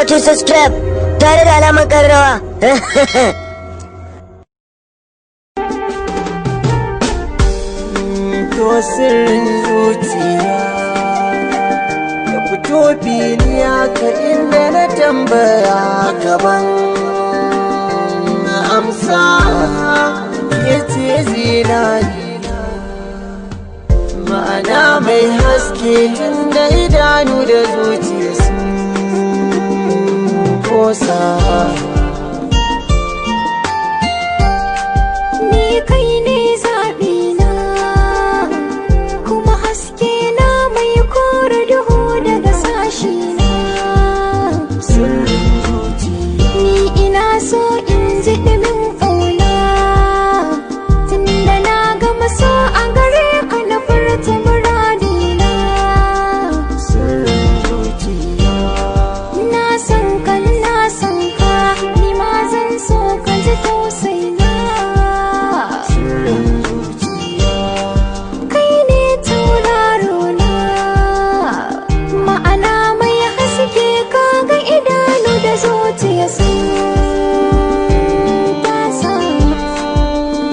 to subscribe tare da alamar ƙararrawa. To sirrin zuciya da fito filiya ka inda na tambaya gaban amsa ya ce zinari ma'ana mai haske tunda idanu da zuciya sun kosa. Ni kai ne zaɓina kuma haske na mai kore duhu daga sashina. Sirrin zuciya Ni ina so in ji ɗumin ƙauna tunda na gama so a gare ka na furta muradina. sirrin zuciya Na san ka ni ma zan so ka ji tausayina. sirrin zuciya Kai ne tauraro na ma'ana mai haske kaga idanu da zuciya sun tasa.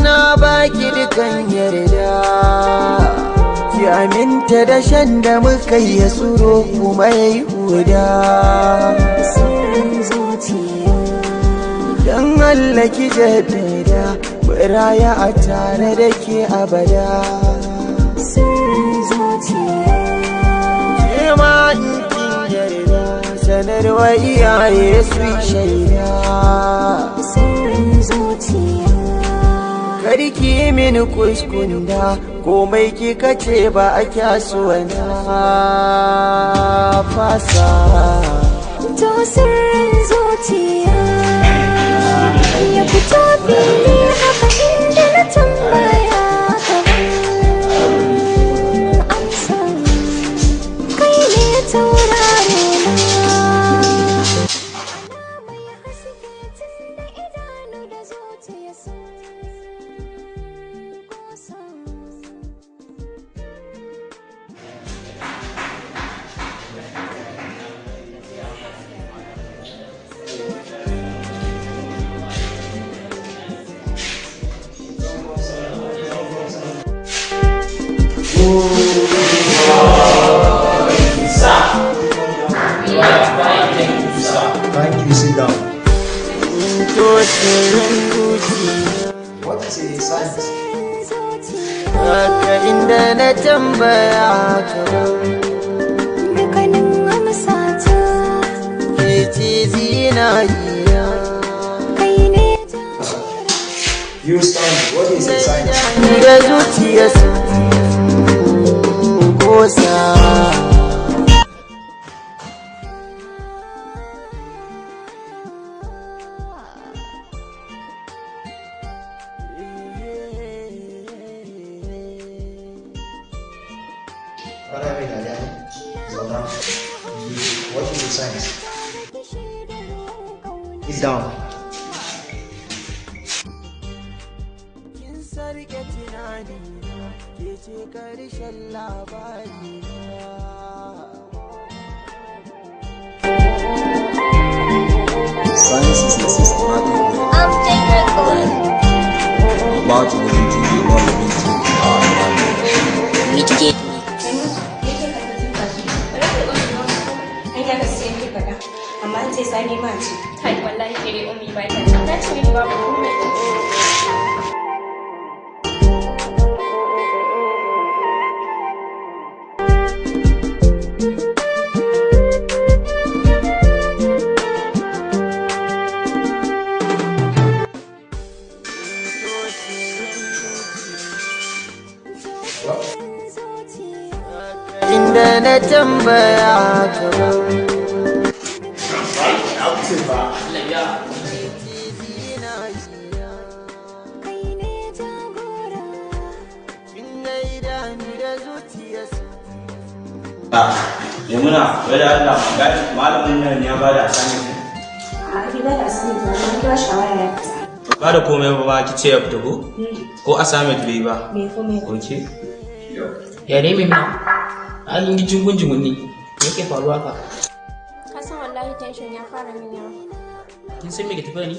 na baki dukan yarda ki aminta da shan da muka yi ya tsuro kuma ya yi huda. Sirrin zuciya don Allah ki jaddada biraya a tare da ke abada. sirrin zuciya Ke ma in kin yarda sanarwa iyaye su shaida. sirrin zuciya Karki mini kuskunda komai kika ce ba a kyasuwa na fasa. to sirrin zuciya ya fito fili haka inda na tambaya gaban amsa. Kai ne tauraro na mai haske tunda idanu da zuciya sun kosa. Thank you, sit down. To sirrin zuciya What is a science? haka inda na tambaya kamar Dukkanin amsata ke ce zinariya. kai ne You stand. What is a science? Da zuciya sun kosa. What is a science? Sit down. Kin sarke tunani ke ce karshen labari Science is a systematic way about looking to the one living thing our environment. Mitigate. amma an ce sani ma ce kai wallahi ke dai ummi ba ta ta ce ni babu komai. inda na tambaya kamar kai ne jagora. kin ga idanu da zuciya sun Yamuna, wai da Allah malamin nan ya bada assignment. a gida da asali ta na kira shawara ya fita Ba da komai ba ki ce ya fita ko? Ko assignment bai ba? me komai Okay. Ya dai mai mai an yi jingun ne me yake faruwa ka? Ka san wallahi wallahi tension ya fara min yawa. Kin san me ke tafiya ni?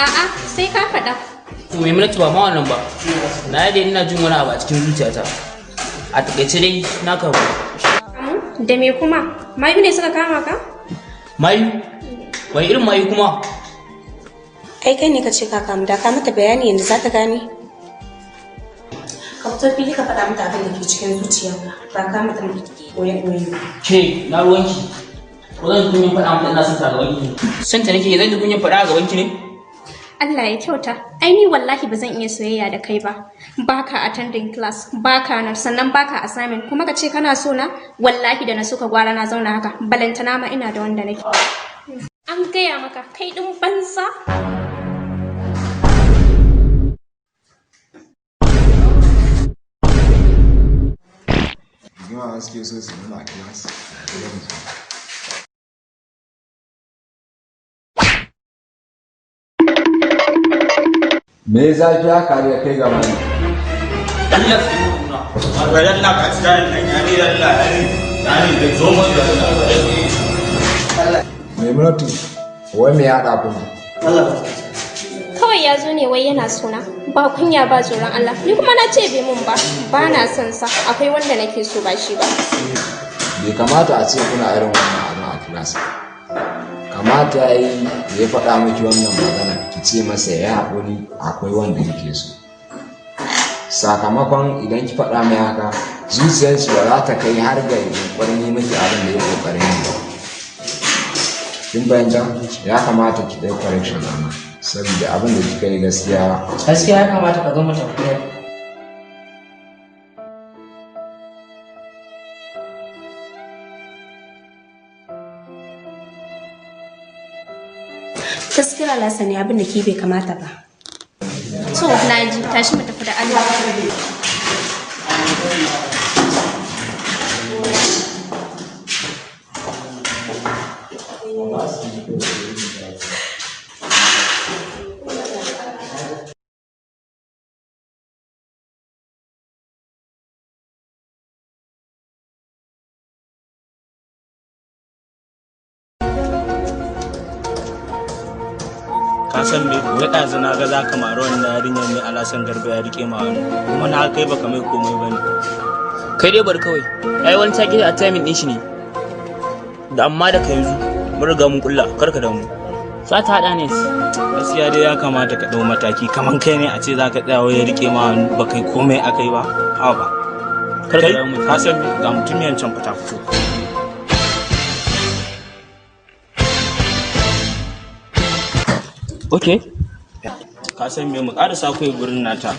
A'a, sai ka faɗa. To me mulki ba ma wannan ba. Na yadda ina jin wani abu a cikin zuciyata. A takaice dai na kawo. Da me kuma? Mayu ne suka kama ka? Mayu? Wani irin mayu kuma? Ai kai ne ka ce ka kamu da ka mata bayani yanzu za ta gane. Ka fito fili ka faɗa mata abin da ke cikin zuciyarka ba ka mata koyi-koyi ba. Ke, na ruwanki. Ko zan kunyin faɗa mata ina son ta ga wanki. Son ta nake zan ji kunyin faɗa ga wanki ne? Allah ya kyauta. Ai ni wallahi ba zan iya soyayya da kai ba. Baka attending class, baka nan, sannan baka assignment, kuma ka ce kana so na? Wallahi da na suka gwara na zauna haka. Balantana ma ina da wanda nake. An gaya maka kai din banza? Jama'a suke so su nuna a class. Me zafi haka ya kai ga mani? Allah su yi nuna. Barbaran na ka tsaya nan ya ni Allah ya ni da zo mu da Allah. Maimunatu, wai me ya haɗa ku ne? Kawai ya zo ne wai yana suna. Ba kunya ba tsoron Allah. Ni kuma na ce bai mun ba. Ba na son sa. Akwai wanda nake so ba shi ba. Bai kamata a ce kuna irin wannan abin a class. Kamata ya yi ya faɗa miki wannan magana ki ce masa ya haƙuri akwai wanda yake so. Sakamakon idan ki faɗa mai haka zuciyarsu ba za ta kai har ga ƙoƙarin yi miki abin da ya ƙoƙarin yi ba. Kin bayyana ya kamata ki ɗau correction amma saboda abin da kika yi gaskiya Gaskiya ya kamata ka zo mata kuma. Gaskiya Lasa ne abin da ke bai kamata ba. To, na ji. Tashi mu tafi da Allah. Ka san me wai ɗazu na ga za ka mara wannan yarinyar ne Alasan Garba ya rike ma hannu kuma na kai baka mai komai bane. Kai dai bar kawai. Ai wani take da timing din shi ne. Da amma da kai yanzu mun riga mun kulla karka da mu. Za ta hada ne. Gaskiya dai ya kamata ka ɗau mataki kaman kai ne a ce za ka tsaya wai ya rike ma hannu ba kai komai akai ba. Ha ba. Karka da mu. Ka san me ga mutum yan can fita fito. Okay. Ka san me mu ƙarasa kai gurin nata.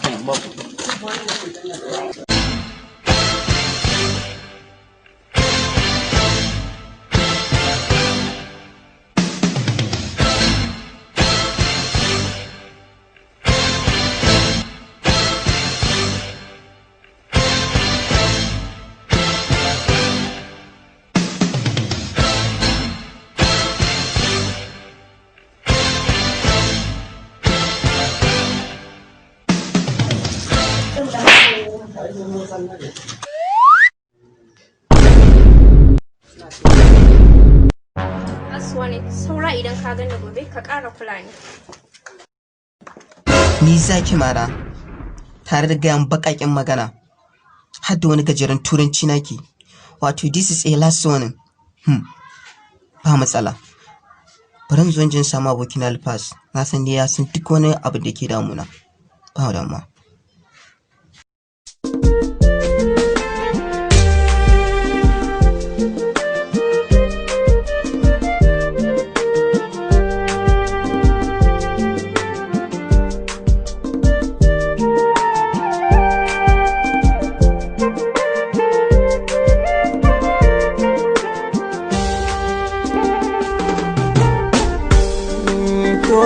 Asuwa ne, saura idan ka gani gobe ka ƙara kula ni. Ni zaki mara tare da gayan baƙaƙen magana har da wani gajeren turanci naki. Wato this is a last warning. Ba matsala. Bari zo jin samu abokina Alfas. Na san dai ya san duk wani abu da ke damuna. Ba damuwa.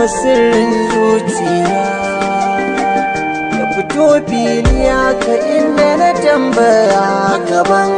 Sirrin zuciya ya fito fili ka inda na tambaya gaban